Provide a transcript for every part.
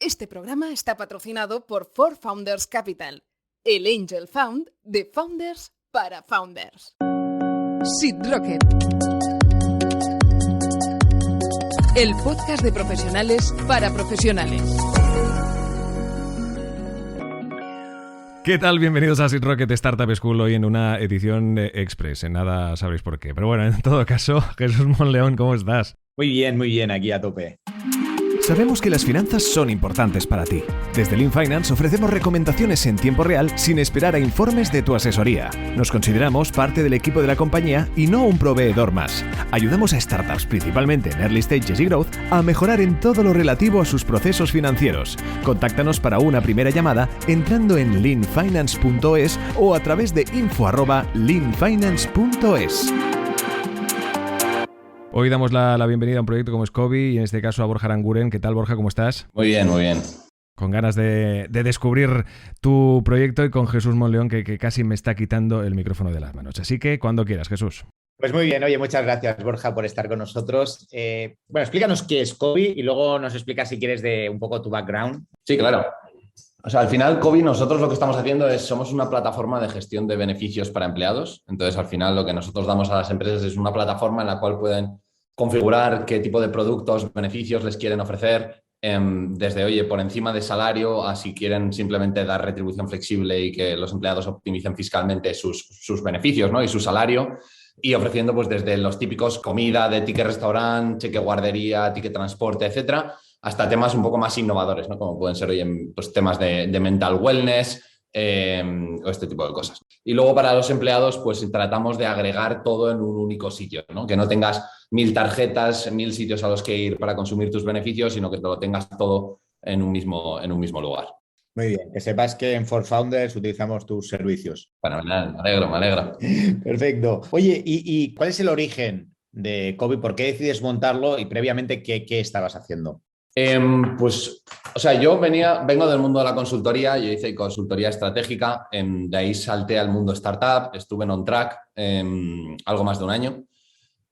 Este programa está patrocinado por For Founders Capital, el Angel Fund de Founders para Founders. Seed Rocket, el podcast de profesionales para profesionales. ¿Qué tal? Bienvenidos a Seed Rocket Startup School, hoy en una edición express. En nada sabréis por qué. Pero bueno, en todo caso, Jesús Monleón, ¿cómo estás? Muy bien, aquí a tope. Sabemos que las finanzas son importantes para ti. Desde Lean Finance ofrecemos recomendaciones en tiempo real sin esperar a informes de tu asesoría. Nos consideramos parte del equipo de la compañía y no un proveedor más. Ayudamos a startups, principalmente en early stages y growth, a mejorar en todo lo relativo a sus procesos financieros. Contáctanos para una primera llamada entrando en leanfinance.es o a través de info@leanfinance.es. Hoy damos la bienvenida a un proyecto como Scooby y en este caso a Borja Aranguren. ¿Qué tal, Borja? ¿Cómo estás? Muy bien. Con ganas de descubrir tu proyecto y con Jesús Monleón que casi me está quitando el micrófono de las manos. Así que cuando quieras, Jesús. Pues muy bien, oye, muchas gracias, Borja, por estar con nosotros. Bueno, explícanos qué es Scooby y luego nos explicas, si quieres, de un poco tu background. Sí, claro. O sea, al final, Cobee, nosotros lo que estamos haciendo somos una plataforma de gestión de beneficios para empleados. Entonces, al final, lo que nosotros damos a las empresas es una plataforma en la cual pueden configurar qué tipo de productos, beneficios les quieren ofrecer, desde, oye, por encima de salario, a si quieren simplemente dar retribución flexible y que los empleados optimicen fiscalmente sus beneficios, ¿no? Y su salario, y ofreciendo pues desde los típicos comida de ticket restaurante, cheque guardería, ticket transporte, etcétera, hasta temas un poco más innovadores, ¿no? Como pueden ser, oye, pues temas de mental wellness, o este tipo de cosas. Y luego para los empleados, pues tratamos de agregar todo en un único sitio, ¿no? Que no tengas 1000 tarjetas, 1000 sitios a los que ir para consumir tus beneficios, sino que te lo tengas todo en un mismo lugar. Muy bien, que sepas que en For Founders utilizamos tus servicios. Bueno, me alegro. Perfecto. Oye, ¿y cuál es el origen de Cobee? ¿Por qué decides montarlo y previamente qué estabas haciendo? Pues, o sea, yo vengo del mundo de la consultoría, yo hice consultoría estratégica, de ahí salté al mundo startup, estuve en OnTrack algo más de un año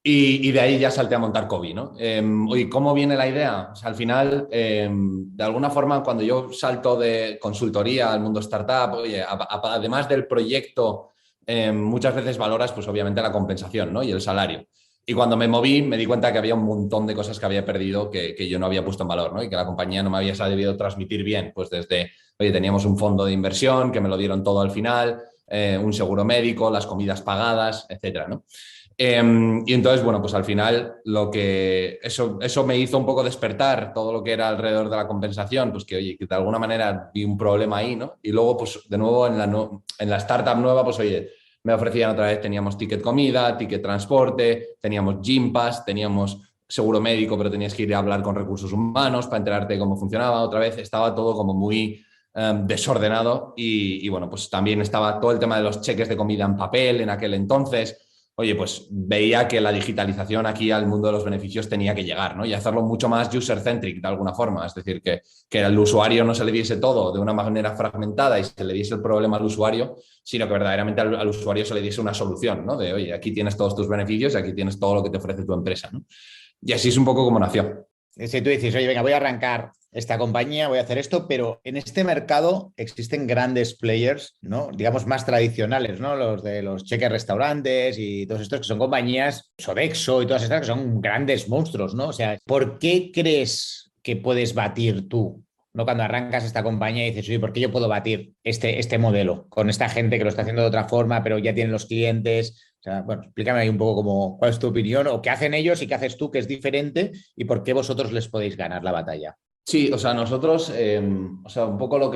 y de ahí ya salté a montar Cobee, ¿no? Oye, ¿cómo viene la idea? O sea, al final, de alguna forma, cuando yo salto de consultoría al mundo startup, oye, además del proyecto, muchas veces valoras, pues obviamente la compensación, ¿no? Y el salario. Y cuando me moví, me di cuenta que había un montón de cosas que había perdido que yo no había puesto en valor, ¿no? Y que la compañía no me había sabido transmitir bien. Pues desde, oye, teníamos un fondo de inversión que me lo dieron todo al final, un seguro médico, las comidas pagadas, etcétera, ¿no? Y entonces, bueno, pues al final eso me hizo un poco despertar todo lo que era alrededor de la compensación, pues que, oye, que de alguna manera vi un problema ahí, ¿no? Y luego, pues de nuevo en la startup nueva, pues oye, me ofrecían otra vez, teníamos ticket comida, ticket transporte, teníamos Gym Pass, teníamos seguro médico, pero tenías que ir a hablar con recursos humanos para enterarte de cómo funcionaba. Otra vez estaba todo como muy desordenado y bueno, pues también estaba todo el tema de los cheques de comida en papel en aquel entonces. Oye, pues veía que la digitalización aquí al mundo de los beneficios tenía que llegar, ¿no? Y hacerlo mucho más user-centric de alguna forma. Es decir, que al usuario no se le diese todo de una manera fragmentada y se le diese el problema al usuario, sino que verdaderamente al usuario se le diese una solución, ¿no? De, oye, aquí tienes todos tus beneficios y aquí tienes todo lo que te ofrece tu empresa, ¿no? Y así es un poco como nació. Si tú dices, oye, venga, voy a arrancar esta compañía, voy a hacer esto, pero en este mercado existen grandes players, ¿no? Digamos más tradicionales, ¿no? Los de los cheques restaurantes y todos estos que son compañías, Sodexo y todas estas que son grandes monstruos, ¿no? O sea, ¿por qué crees que puedes batir tú, ¿no? Cuando arrancas esta compañía y dices, oye, ¿por qué yo puedo batir este modelo con esta gente que lo está haciendo de otra forma, pero ya tienen los clientes? O sea, bueno, explícame ahí un poco cuál es tu opinión o qué hacen ellos y qué haces tú que es diferente y por qué vosotros les podéis ganar la batalla. Sí, o sea, nosotros, o sea, un poco lo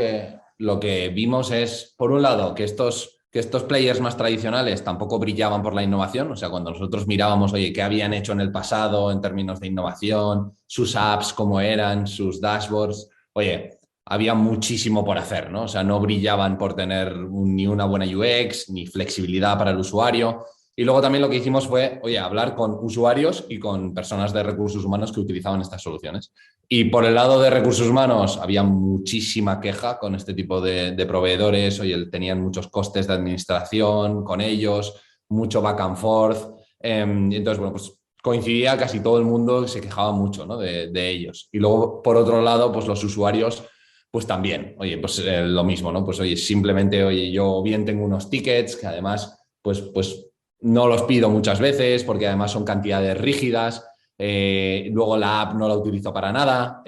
que vimos es, por un lado, que estos players más tradicionales tampoco brillaban por la innovación. O sea, cuando nosotros mirábamos, oye, qué habían hecho en el pasado en términos de innovación, sus apps, cómo eran, sus dashboards, oye, había muchísimo por hacer, ¿no? O sea, no brillaban por tener ni una buena UX, ni flexibilidad para el usuario. Y luego también lo que hicimos fue, oye, hablar con usuarios y con personas de recursos humanos que utilizaban estas soluciones. Y por el lado de recursos humanos había muchísima queja con este tipo de proveedores. Oye, tenían muchos costes de administración con ellos, mucho back and forth. Y entonces, bueno, pues coincidía, casi todo el mundo se quejaba mucho, ¿no? de ellos. Y luego, por otro lado, pues los usuarios, pues también, oye, pues lo mismo, ¿no? Pues oye, simplemente, oye, yo bien tengo unos tickets que además, pues no los pido muchas veces porque además son cantidades rígidas. Luego la app no la utilizo para nada.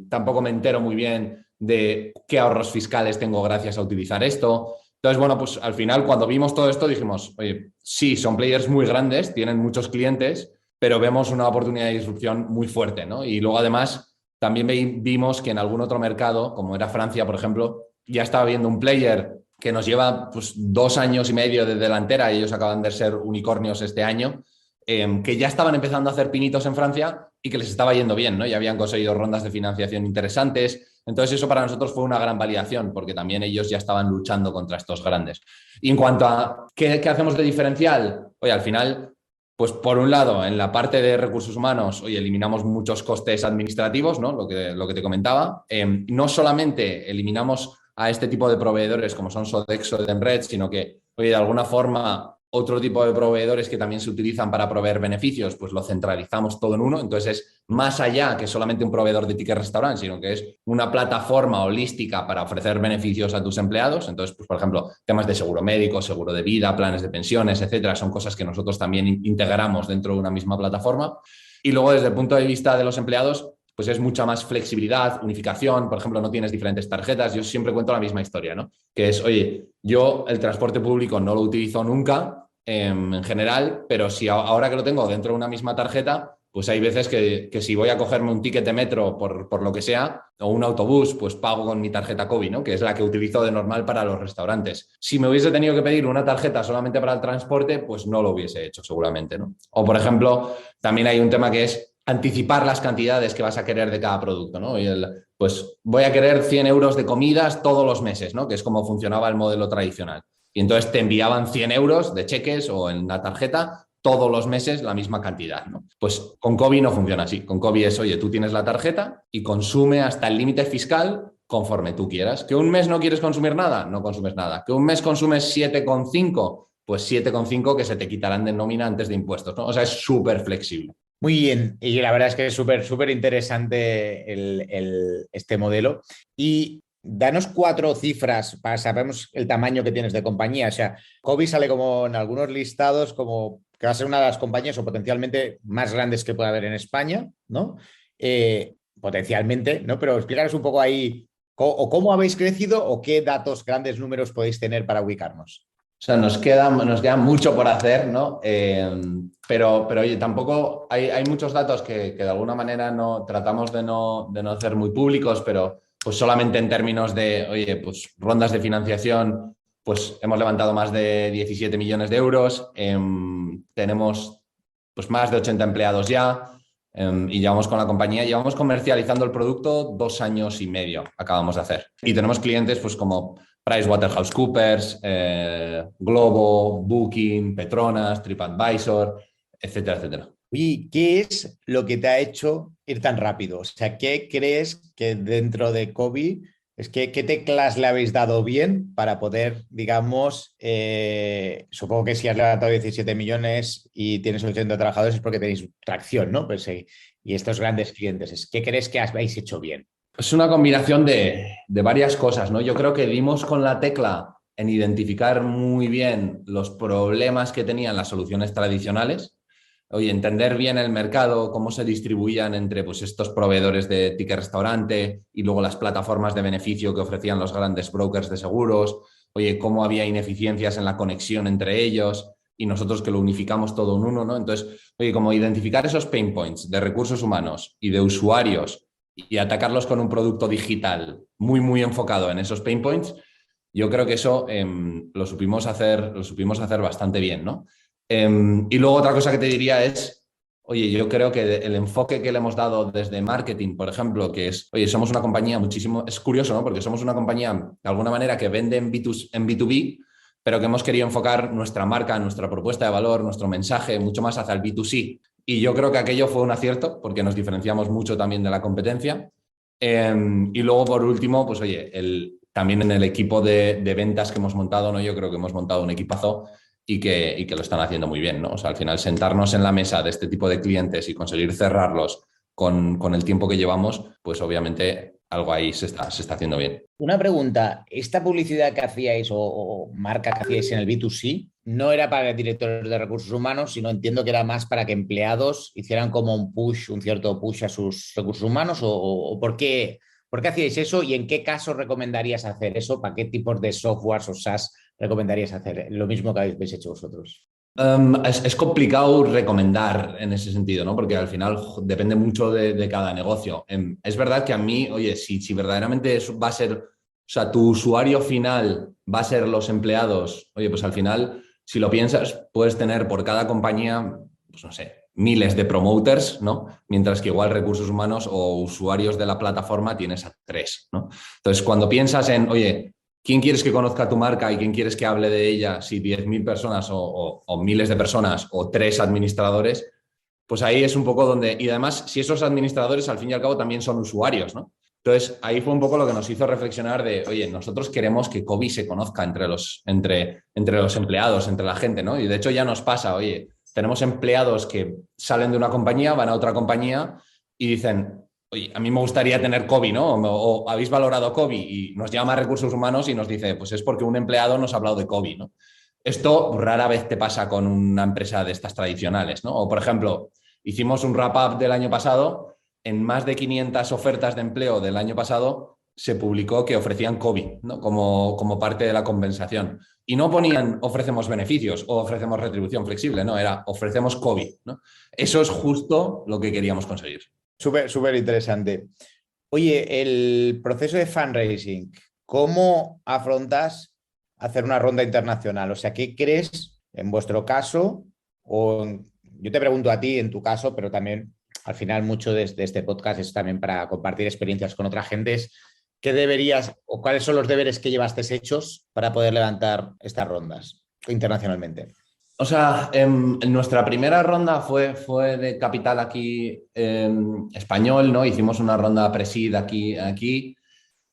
Tampoco me entero muy bien de qué ahorros fiscales tengo gracias a utilizar esto. Entonces, bueno, pues al final cuando vimos todo esto dijimos, oye, sí, son players muy grandes, tienen muchos clientes, pero vemos una oportunidad de disrupción muy fuerte, ¿no? Y luego además también vimos que en algún otro mercado, como era Francia, por ejemplo, ya estaba viendo un player que nos lleva pues 2 años y medio de delantera, y ellos acaban de ser unicornios este año, que ya estaban empezando a hacer pinitos en Francia y que les estaba yendo bien, ¿no? Ya habían conseguido rondas de financiación interesantes. Entonces eso para nosotros fue una gran validación porque también ellos ya estaban luchando contra estos grandes. Y en cuanto a qué hacemos de diferencial, oye, al final, pues por un lado, en la parte de recursos humanos, oye, eliminamos muchos costes administrativos, ¿no? Lo que te comentaba. No solamente eliminamos a este tipo de proveedores como son Sodexo o Edenred, sino que, oye, de alguna forma otro tipo de proveedores que también se utilizan para proveer beneficios, pues lo centralizamos todo en uno. Entonces es más allá que solamente un proveedor de ticket restaurant, sino que es una plataforma holística para ofrecer beneficios a tus empleados. Entonces, pues por ejemplo, temas de seguro médico, seguro de vida, planes de pensiones, etcétera, son cosas que nosotros también integramos dentro de una misma plataforma. Y luego, desde el punto de vista de los empleados, pues es mucha más flexibilidad, unificación. Por ejemplo, no tienes diferentes tarjetas. Yo siempre cuento la misma historia, ¿no? Que es, oye, yo el transporte público no lo utilizo nunca en general, pero si ahora que lo tengo dentro de una misma tarjeta, pues hay veces que si voy a cogerme un ticket de metro por lo que sea, o un autobús, pues pago con mi tarjeta COVID, ¿no? Que es la que utilizo de normal para los restaurantes. Si me hubiese tenido que pedir una tarjeta solamente para el transporte, pues no lo hubiese hecho seguramente, ¿no? O, por ejemplo, también hay un tema que es anticipar las cantidades que vas a querer de cada producto, ¿no? Pues voy a querer 100 euros de comidas todos los meses, ¿no? Que es como funcionaba el modelo tradicional. Y entonces te enviaban 100 euros de cheques o en la tarjeta todos los meses la misma cantidad, ¿no? Pues con COVID no funciona así. Con COVID es, oye, tú tienes la tarjeta y consume hasta el límite fiscal conforme tú quieras. ¿Que un mes no quieres consumir nada? No consumes nada. ¿Que un mes consumes 7,5? Pues 7,5 que se te quitarán de nómina antes de impuestos, ¿no? O sea, es súper flexible. Muy bien, y la verdad es que es súper interesante este modelo. Y danos 4 cifras para sabernos el tamaño que tienes de compañía. O sea, Cobee sale como en algunos listados como que va a ser una de las compañías o potencialmente más grandes que pueda haber en España, ¿no? Potencialmente, ¿no? Pero explícanos un poco ahí o cómo habéis crecido o qué datos, grandes números podéis tener para ubicarnos. O sea, nos queda mucho por hacer, ¿no? Pero oye, tampoco hay muchos datos que de alguna manera tratamos de no hacer muy públicos, pero pues solamente en términos de, oye, pues rondas de financiación, pues hemos levantado más de 17 millones de euros, tenemos pues más de 80 empleados ya, y llevamos con la compañía, llevamos comercializando el producto 2 años y medio, acabamos de hacer. Y tenemos clientes pues como PricewaterhouseCoopers, Globo, Booking, Petronas, TripAdvisor, etcétera, etcétera. Oye, ¿qué es lo que te ha hecho ir tan rápido? O sea, ¿qué crees que dentro de Cobee qué teclas le habéis dado bien para poder, digamos, supongo que si has levantado 17 millones y tienes 80 trabajadores es porque tenéis tracción, ¿no? Pues, y estos grandes clientes, ¿qué crees que habéis hecho bien? Es una combinación de varias cosas, ¿no? Yo creo que dimos con la tecla en identificar muy bien los problemas que tenían las soluciones tradicionales. Oye, entender bien el mercado, cómo se distribuían entre pues, estos proveedores de ticket restaurante y luego las plataformas de beneficio que ofrecían los grandes brokers de seguros. Oye, cómo había ineficiencias en la conexión entre ellos y nosotros que lo unificamos todo en uno, ¿no? Entonces, oye, como identificar esos pain points de recursos humanos y de usuarios y atacarlos con un producto digital muy enfocado en esos pain points, yo creo que eso lo supimos hacer bastante bien, ¿no? Y luego otra cosa que te diría es, oye, yo creo que el enfoque que le hemos dado desde marketing, por ejemplo, que es, oye, somos una compañía muchísimo, es curioso, ¿no? Porque somos una compañía de alguna manera que vende en B2B, pero que hemos querido enfocar nuestra marca, nuestra propuesta de valor, nuestro mensaje mucho más hacia el B2C. Y yo creo que aquello fue un acierto porque nos diferenciamos mucho también de la competencia. Y luego, por último, pues oye, también en el equipo de ventas que hemos montado, ¿no? Yo creo que hemos montado un equipazo y que lo están haciendo muy bien, ¿no? O sea, al final sentarnos en la mesa de este tipo de clientes y conseguir cerrarlos con el tiempo que llevamos, pues obviamente algo ahí se está haciendo bien. Una pregunta, ¿esta publicidad que hacíais o marca que hacíais en el B2C no era para directores de recursos humanos, sino entiendo que era más para que empleados hicieran como un cierto push a sus recursos humanos? ¿O por qué hacíais eso y en qué casos recomendarías hacer eso? ¿Para qué tipos de softwares o SaaS recomendaríais hacer lo mismo que habéis hecho vosotros? Es complicado recomendar en ese sentido, ¿no? Porque al final depende mucho de cada negocio. Es verdad que a mí, oye, si verdaderamente eso va a ser, o sea, tu usuario final va a ser los empleados, oye, pues al final, si lo piensas, puedes tener por cada compañía, pues no sé, miles de promoters, ¿no? Mientras que igual recursos humanos o usuarios de la plataforma tienes a 3, ¿no? Entonces, cuando piensas en, oye, ¿quién quieres que conozca tu marca y quién quieres que hable de ella? Si 10.000 personas o miles de personas o 3 administradores, pues ahí es un poco donde... Y además, si esos administradores al fin y al cabo también son usuarios, ¿no? Entonces, ahí fue un poco lo que nos hizo reflexionar de, oye, nosotros queremos que Cobee se conozca entre los empleados, entre la gente, ¿no? Y de hecho ya nos pasa, oye, tenemos empleados que salen de una compañía, van a otra compañía y dicen... Oye, a mí me gustaría tener Cobee, ¿no? O habéis valorado Cobee y nos llama a recursos humanos y nos dice, pues es porque un empleado nos ha hablado de Cobee, ¿no? Esto rara vez te pasa con una empresa de estas tradicionales, ¿no? O, por ejemplo, hicimos un wrap-up del año pasado, en más de 500 ofertas de empleo del año pasado se publicó que ofrecían Cobee, ¿no? Como parte de la compensación. Y no ponían ofrecemos beneficios o ofrecemos retribución flexible, no, era ofrecemos Cobee, ¿no? Eso es justo lo que queríamos conseguir. Súper interesante. Oye, el proceso de fundraising, ¿cómo afrontas hacer una ronda internacional? O sea, ¿qué crees en vuestro caso? Yo te pregunto a ti en tu caso, pero también al final mucho de este podcast es también para compartir experiencias con otra gente. ¿Qué deberías o cuáles son los deberes que llevaste hechos para poder levantar estas rondas internacionalmente? O sea, nuestra primera ronda fue de capital aquí español, ¿no? Hicimos una ronda pre-seed aquí.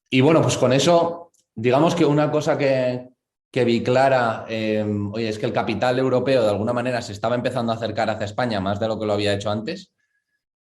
Y bueno, pues con eso, digamos que una cosa que vi clara, oye, es que el capital europeo de alguna manera se estaba empezando a acercar hacia España más de lo que lo había hecho antes.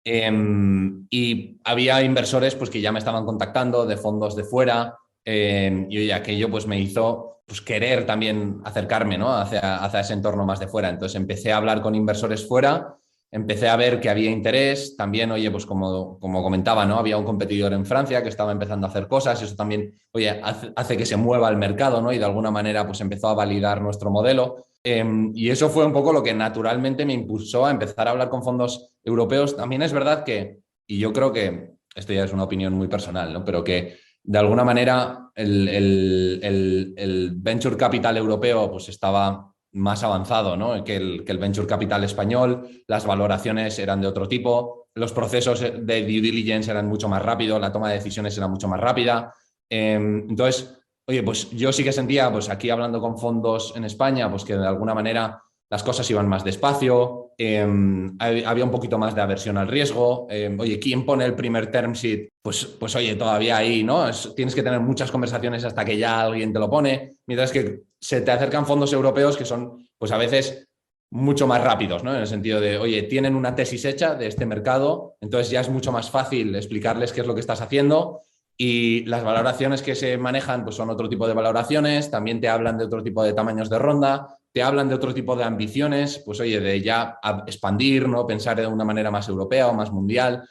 Y había inversores pues, que ya me estaban contactando de fondos de fuera y oye, aquello pues, me hizo pues, querer también acercarme, ¿no? hacia ese entorno más de fuera. Entonces empecé a hablar con inversores fuera, empecé a ver que había interés. También, oye, pues como comentaba, ¿no? Había un competidor en Francia que estaba empezando a hacer cosas y eso también, oye, hace que se mueva el mercado, ¿no? Y de alguna manera pues empezó a validar nuestro modelo. Y eso fue un poco lo que naturalmente me impulsó a empezar a hablar con fondos europeos. También es verdad que, y yo creo que esto ya es una opinión muy personal, ¿no? Pero que de alguna manera el venture capital europeo pues estaba más avanzado, ¿no? que el venture capital español, las valoraciones eran de otro tipo, los procesos de due diligence eran mucho más rápidos, la toma de decisiones era mucho más rápida. Entonces, oye, pues yo sí que sentía, pues aquí hablando con fondos en España, pues que de alguna manera las cosas iban más despacio, había un poquito más de aversión al riesgo. Oye, ¿quién pone el primer term sheet? Pues oye, todavía ahí, ¿no? Tienes que tener muchas conversaciones hasta que ya alguien te lo pone, mientras que se te acercan fondos europeos que son, pues a veces, mucho más rápidos, ¿no? En el sentido de, oye, tienen una tesis hecha de este mercado, entonces ya es mucho más fácil explicarles qué es lo que estás haciendo. Y las valoraciones que se manejan pues son otro tipo de valoraciones, también te hablan de otro tipo de tamaños de ronda, te hablan de otro tipo de ambiciones, pues oye, de ya expandir, ¿no? Pensar de una manera más europea o más mundial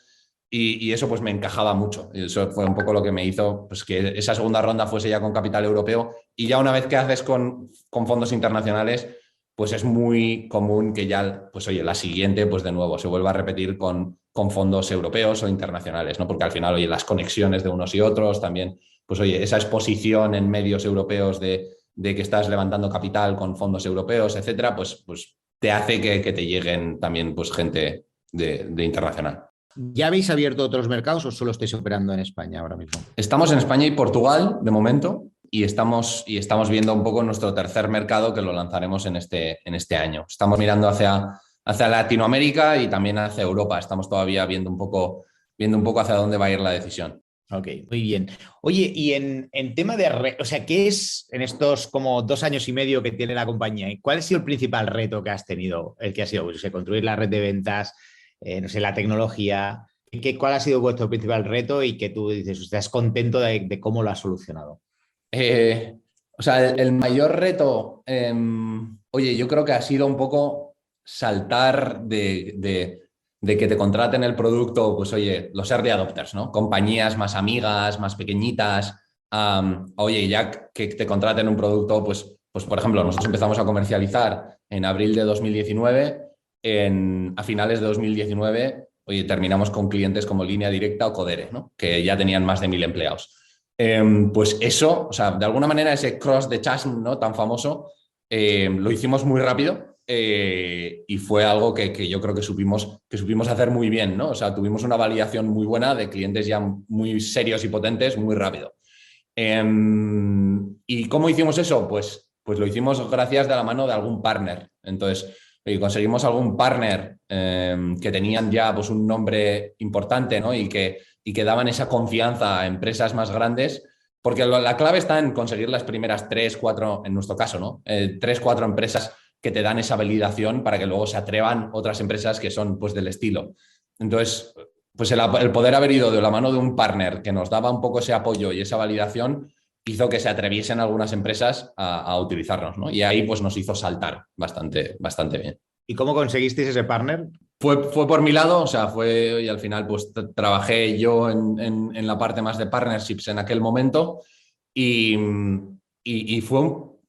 y eso pues me encajaba mucho. Y eso fue un poco lo que me hizo pues, que esa segunda ronda fuese ya con capital europeo y ya una vez que haces con fondos internacionales pues es muy común que ya, pues oye, la siguiente pues de nuevo se vuelva a repetir con fondos europeos o internacionales, ¿no? Porque al final, oye, las conexiones de unos y otros también, pues oye, esa exposición en medios europeos de que estás levantando capital con fondos europeos, etcétera, pues te hace que te lleguen también pues gente de internacional. ¿Ya habéis abierto otros mercados o solo estáis operando en España ahora mismo? Estamos en España y Portugal de momento y estamos viendo un poco nuestro tercer mercado que lo lanzaremos en este año. Estamos mirando hacia Latinoamérica y también hacia Europa. Estamos todavía viendo un poco hacia dónde va a ir la decisión. Ok, muy bien. Oye, y en tema de, o sea, ¿qué es en estos como 2 años y medio que tiene la compañía? ¿Y cuál ha sido el principal reto que has tenido? El que ha sido, pues, o sea, construir la red de ventas, no sé, la tecnología. ¿Cuál ha sido vuestro principal reto y que tú dices, estás contento de cómo lo has solucionado? Eh, o sea, el mayor reto, oye, yo creo que ha sido un poco saltar de que te contraten el producto, pues oye, los early adopters, ¿no? Compañías más amigas, más pequeñitas, oye, ya que te contraten un producto, pues por ejemplo, nosotros empezamos a comercializar en abril de 2019, a finales de 2019, oye, terminamos con clientes como Línea Directa o Codere, ¿no? Que ya tenían más de 1.000 empleados. Pues eso, o sea, de alguna manera ese cross de chasm, ¿no? Tan famoso, lo hicimos muy rápido y fue algo que yo creo que supimos hacer muy bien, ¿no? O sea, tuvimos una validación muy buena de clientes ya muy serios y potentes muy rápido. ¿Y cómo hicimos eso? Pues lo hicimos gracias de la mano de algún partner. Entonces, conseguimos algún partner que tenían ya pues, un nombre importante, ¿no? y que daban esa confianza a empresas más grandes, porque la clave está en conseguir las primeras 3, 4, en nuestro caso, ¿no? 3, 4 empresas que te dan esa validación para que luego se atrevan otras empresas que son pues del estilo. Entonces, pues el poder haber ido de la mano de un partner que nos daba un poco ese apoyo y esa validación hizo que se atreviesen algunas empresas a utilizarnos, ¿no? Y ahí pues nos hizo saltar bastante, bastante bien. ¿Y cómo conseguisteis ese partner? Fue por mi lado, o sea, y al final pues trabajé yo en la parte más de partnerships en aquel momento y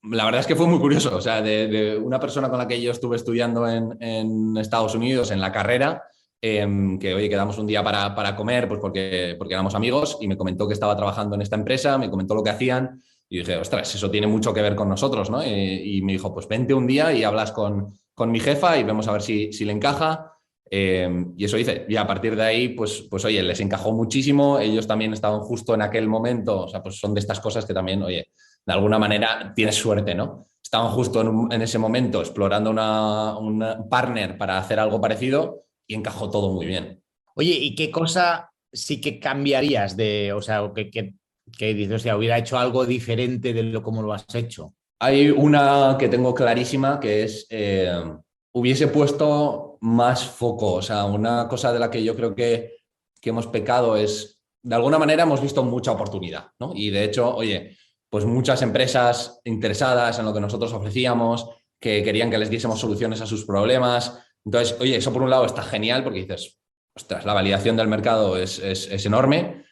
la verdad es que fue muy curioso, o sea, de una persona con la que yo estuve estudiando en Estados Unidos en la carrera, que oye, quedamos un día para comer, pues porque éramos amigos y me comentó que estaba trabajando en esta empresa, me comentó lo que hacían y dije, ostras, eso tiene mucho que ver con nosotros, ¿no? Y me dijo, pues vente un día y hablas con mi jefa y vemos a ver si le encaja. Y eso hice. Y a partir de ahí, pues oye, les encajó muchísimo. Ellos también estaban justo en aquel momento. O sea, pues son de estas cosas que también, oye, de alguna manera tienes suerte, ¿no? Estaban justo en ese momento explorando una partner para hacer algo parecido y encajó todo muy bien. Oye, ¿y qué cosa sí que cambiarías o sea, que dices, o sea, hubiera hecho algo diferente de como lo has hecho? Hay una que tengo clarísima que es, hubiese puesto más foco, o sea, una cosa de la que yo creo que hemos pecado es, de alguna manera hemos visto mucha oportunidad, ¿no? Y de hecho, oye, pues muchas empresas interesadas en lo que nosotros ofrecíamos, que querían que les diésemos soluciones a sus problemas. Entonces, oye, eso por un lado está genial porque dices, ostras, la validación del mercado es enorme.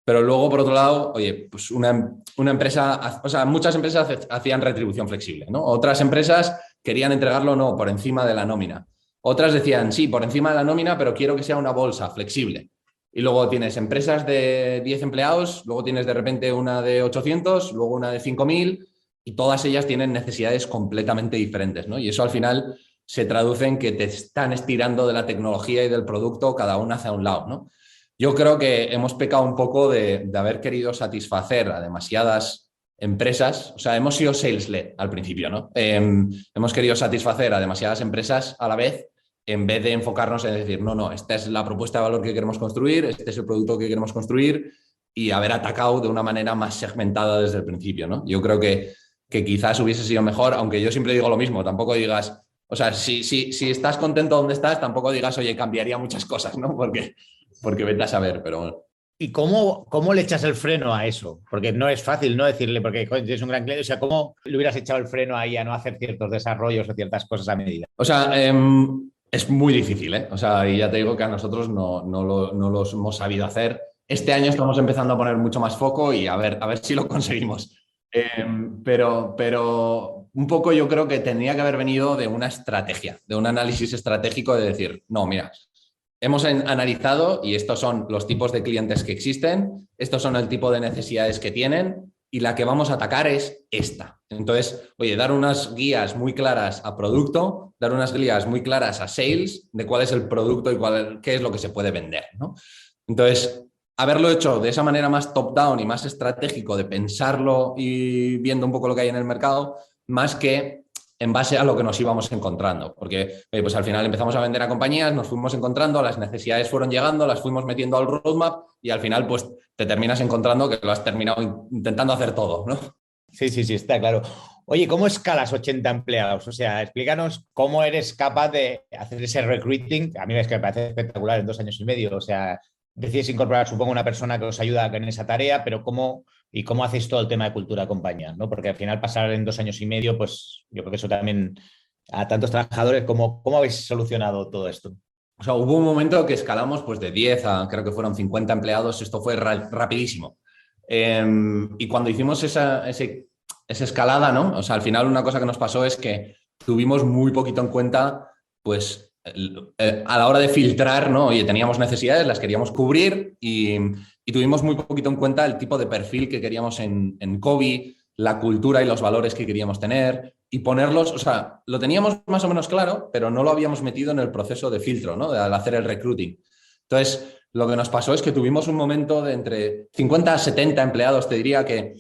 Pero luego, por otro lado, oye, pues una empresa, o sea, muchas empresas hacían retribución flexible, ¿no? Otras empresas querían entregarlo, no, por encima de la nómina. Otras decían, sí, por encima de la nómina, pero quiero que sea una bolsa flexible. Y luego tienes empresas de 10 empleados, luego tienes de repente una de 800, luego una de 5.000 y todas ellas tienen necesidades completamente diferentes, ¿no? Y eso al final se traduce en que te están estirando de la tecnología y del producto cada una hacia un lado, ¿no? Yo creo que hemos pecado un poco de haber querido satisfacer a demasiadas empresas, o sea, hemos sido sales-led al principio, ¿no? Hemos querido satisfacer a demasiadas empresas a la vez en vez de enfocarnos en decir, no, esta es la propuesta de valor que queremos construir, este es el producto que queremos construir y haber atacado de una manera más segmentada desde el principio, ¿no? Yo creo que quizás hubiese sido mejor, aunque yo siempre digo lo mismo, tampoco digas, o sea, si estás contento donde estás, tampoco digas, oye, cambiaría muchas cosas, ¿no? Porque vete a saber, pero bueno. ¿Y cómo le echas el freno a eso? Porque no es fácil, ¿no? Decirle, porque joder, tienes un gran cliente, o sea, ¿cómo le hubieras echado el freno ahí a no hacer ciertos desarrollos o ciertas cosas a medida? O sea, es muy difícil, ¿eh? O sea, y ya te digo que a nosotros no los hemos sabido hacer. Este año estamos empezando a poner mucho más foco y a ver si lo conseguimos. Pero un poco yo creo que tendría que haber venido de una estrategia, de un análisis estratégico de decir, no, mira, hemos analizado y estos son los tipos de clientes que existen, estos son el tipo de necesidades que tienen y la que vamos a atacar es esta. Entonces, oye, dar unas guías muy claras a producto, dar unas guías muy claras a sales de cuál es el producto y qué es lo que se puede vender, ¿no? Entonces, haberlo hecho de esa manera más top-down y más estratégico de pensarlo y viendo un poco lo que hay en el mercado, más que en base a lo que nos íbamos encontrando, porque pues al final empezamos a vender a compañías, nos fuimos encontrando, las necesidades fueron llegando, las fuimos metiendo al roadmap y al final pues te terminas encontrando que lo has terminado intentando hacer todo, ¿no? Sí, está claro. Oye, ¿cómo escalas 80 empleados? O sea, explícanos cómo eres capaz de hacer ese recruiting. A mí es que me parece espectacular en 2 años y medio. O sea, decides incorporar, supongo, una persona que os ayuda en esa tarea, pero ¿cómo hacéis todo el tema de cultura de compañía? ¿No? Porque al final pasar en 2 años y medio, pues yo creo que eso también a tantos trabajadores, ¿cómo habéis solucionado todo esto? O sea, hubo un momento que escalamos pues de 10 a creo que fueron 50 empleados, esto fue rapidísimo. Y cuando hicimos esa escalada, ¿no? O sea, al final una cosa que nos pasó es que tuvimos muy poquito en cuenta, pues a la hora de filtrar, ¿no? Oye, teníamos necesidades, las queríamos cubrir y tuvimos muy poquito en cuenta el tipo de perfil que queríamos en Cobee, la cultura y los valores que queríamos tener y ponerlos, o sea, lo teníamos más o menos claro, pero no lo habíamos metido en el proceso de filtro, ¿no? Al hacer el recruiting. Entonces, lo que nos pasó es que tuvimos un momento de entre 50 a 70 empleados, te diría que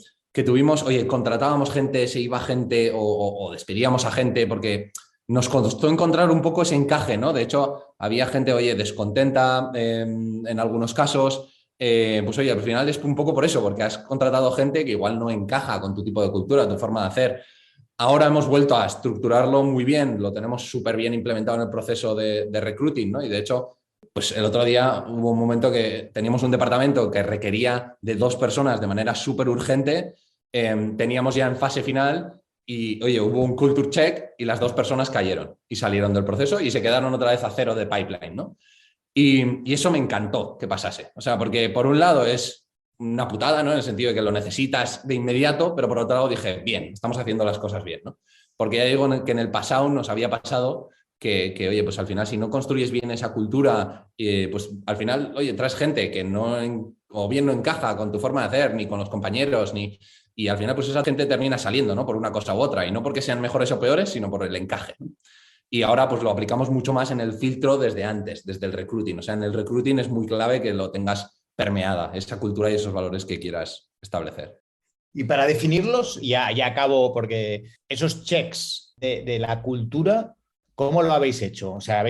tuvimos, oye, contratábamos gente, se iba gente o despedíamos a gente porque nos costó encontrar un poco ese encaje, ¿no? De hecho, había gente, oye, descontenta en algunos casos. Pues oye, al final es un poco por eso, porque has contratado gente que igual no encaja con tu tipo de cultura, tu forma de hacer. Ahora hemos vuelto a estructurarlo muy bien, lo tenemos súper bien implementado en el proceso de recruiting, ¿no? Y de hecho, pues el otro día hubo un momento que teníamos un departamento que requería de 2 personas de manera súper urgente, teníamos ya en fase final y, oye, hubo un culture check y las 2 personas cayeron y salieron del proceso y se quedaron otra vez a 0 de pipeline, ¿no? Y eso me encantó que pasase. O sea, porque por un lado es una putada, ¿no? En el sentido de que lo necesitas de inmediato, pero por otro lado dije, bien, estamos haciendo las cosas bien, ¿no? Porque ya digo que en el pasado nos había pasado que oye, pues al final si no construyes bien esa cultura, pues al final, oye, traes gente que o bien no encaja con tu forma de hacer, ni con los compañeros, y al final pues esa gente termina saliendo, ¿no? Por una cosa u otra, y no porque sean mejores o peores, sino por el encaje, ¿no? Y ahora pues lo aplicamos mucho más en el filtro desde antes, desde el recruiting. O sea, en el recruiting es muy clave que lo tengas permeada, esa cultura y esos valores que quieras establecer. Y para definirlos, ya acabo, porque esos checks de la cultura, ¿cómo lo habéis hecho? O sea,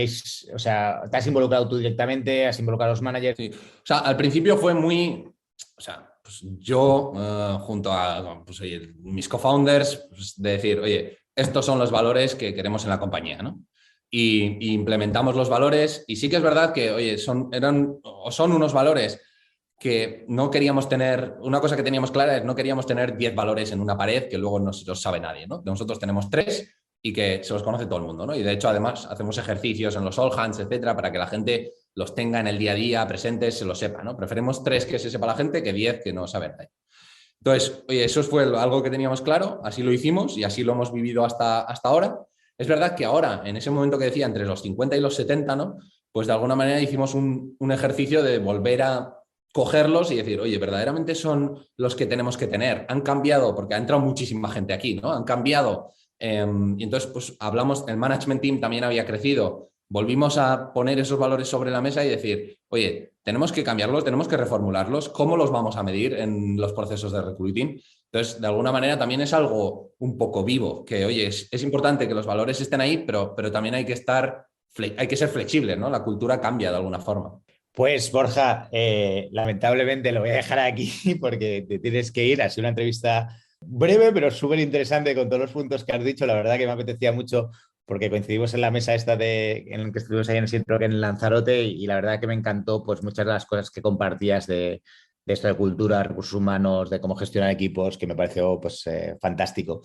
¿te has involucrado tú directamente? ¿Has involucrado a los managers? Sí. O sea, al principio fue muy... O sea, pues yo junto a pues, oye, mis co-founders, pues, de decir, oye, estos son los valores que queremos en la compañía, ¿no? Y implementamos los valores y sí que es verdad que, oye, son unos valores que no queríamos tener, una cosa que teníamos clara es no queríamos tener 10 valores en una pared que luego no los sabe nadie, ¿no? Nosotros tenemos 3 y que se los conoce todo el mundo, ¿no? Y de hecho, además, hacemos ejercicios en los all hands, etcétera, para que la gente los tenga en el día a día, presentes, se lo sepa, ¿no? Preferimos 3 que se sepa la gente que 10 que no sabe nadie. Entonces, oye, eso fue algo que teníamos claro, así lo hicimos y así lo hemos vivido hasta ahora. Es verdad que ahora, en ese momento que decía, entre los 50 y los 70, ¿no? Pues de alguna manera hicimos un ejercicio de volver a cogerlos y decir, oye, verdaderamente son los que tenemos que tener. Han cambiado, porque ha entrado muchísima gente aquí, ¿no? Han cambiado. Y entonces, pues hablamos, el management team también había crecido. Volvimos a poner esos valores sobre la mesa y decir, oye, tenemos que cambiarlos, tenemos que reformularlos. ¿Cómo los vamos a medir en los procesos de recruiting? Entonces, de alguna manera también es algo un poco vivo, que, oye, es importante que los valores estén ahí, pero también hay que ser flexibles, ¿no? La cultura cambia de alguna forma. Pues, Borja, lamentablemente lo voy a dejar aquí porque te tienes que ir. Ha sido una entrevista breve, pero súper interesante con todos los puntos que has dicho. La verdad que me apetecía mucho porque coincidimos en la mesa esta en la que estuvimos ahí en Sitrock en Lanzarote y la verdad que me encantó pues muchas de las cosas que compartías de esto de cultura, recursos humanos, de cómo gestionar equipos, que me pareció pues fantástico.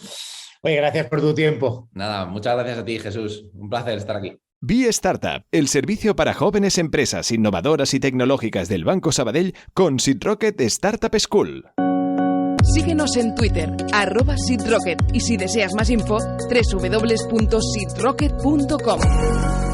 Oye, gracias por tu tiempo. Nada, muchas gracias a ti, Jesús. Un placer estar aquí. Be Startup, el servicio para jóvenes empresas innovadoras y tecnológicas del Banco Sabadell con SeedRocket Startup School. Síguenos en Twitter, @SeedRocket, y si deseas más info, www.seedrocket.com.